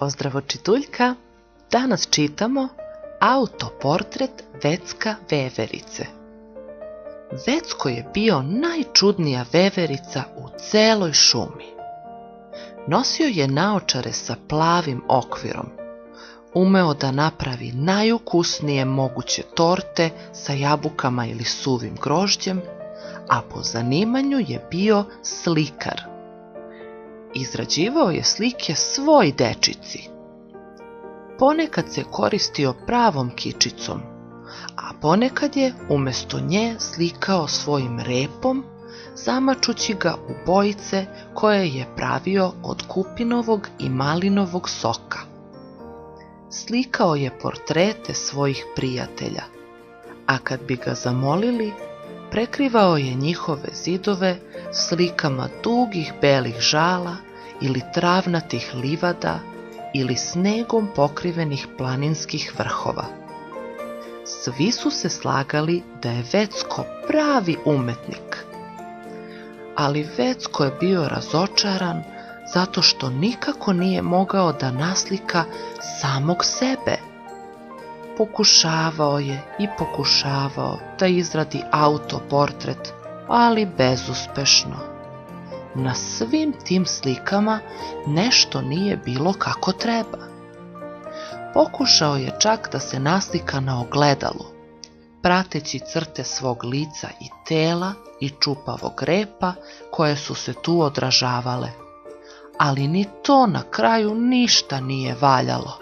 Pozdrav od Čituljka! Danas čitamo autoportret Vecka Veverice. Vecko je bio najčudnija veverica u celoj šumi. Nosio je naočare sa plavim okvirom. Umeo da napravi najukusnije moguće torte sa jabukama ili suvim grožđem, a po zanimanju je bio slikar. Izrađivao je slike svoj dečici. Ponekad se koristio pravom kičicom, a ponekad je umjesto nje slikao svojim repom, zamačući ga u bojice koje je pravio od kupinovog i malinovog soka. Slikao je portrete svojih prijatelja, a kad bi ga zamolili, prekrivao je njihove zidove slikama dugih belih žala ili travnatih livada ili snegom pokrivenih planinskih vrhova. Svi su se slagali da je Vecko pravi umetnik. Ali Vecko je bio razočaran zato što nikako nije mogao da naslika samog sebe. Pokušavao je i pokušavao da izradi autoportret, ali bezuspešno. Na svim tim slikama nešto nije bilo kako treba. Pokušao je čak da se naslika na ogledalu, prateći crte svog lica i tela i čupavog repa koje su se tu odražavale, ali ni to na kraju ništa nije valjalo.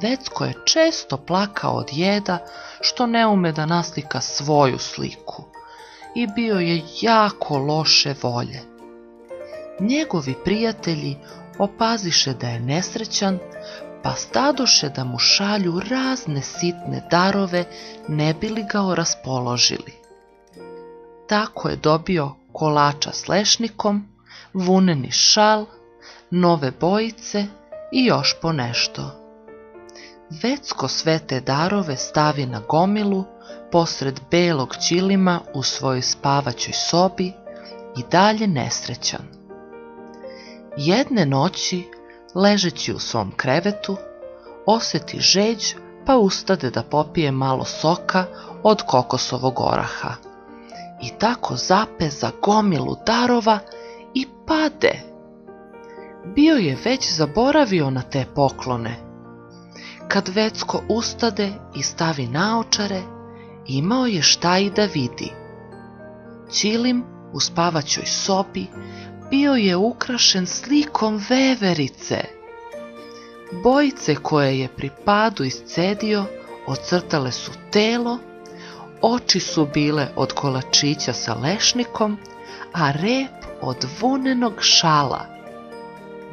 Vecko je često plakao od jeda što ne ume da naslika svoju sliku i bio je jako loše volje. Njegovi prijatelji opaziše da je nesrećan, pa stadoše da mu šalju razne sitne darove ne bi li ga raspoložili. Tako je dobio kolača s lešnikom, vuneni šal, nove bojice i još po nešto. Vecko sve te darove stavi na gomilu posred belog ćilima u svojoj spavaćoj sobi i dalje nesrećan. Jedne noći, ležeći u svom krevetu, osjeti žeđ pa ustade da popije malo soka od kokosovog oraha. I tako zape za gomilu darova i pade. Bio je već zaboravio na te poklone. Kad Vecko ustade i stavi naočare, imao je šta i da vidi. Ćilim u spavaćoj sobi bio je ukrašen slikom veverice. Bojice koje je pri padu iscedio ocrtale su telo, oči su bile od kolačića sa lešnikom, a rep od vunenog šala.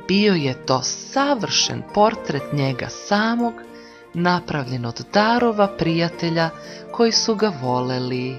Bio je to savršen portret njega samog, napravljen od darova prijatelja koji su ga voleli.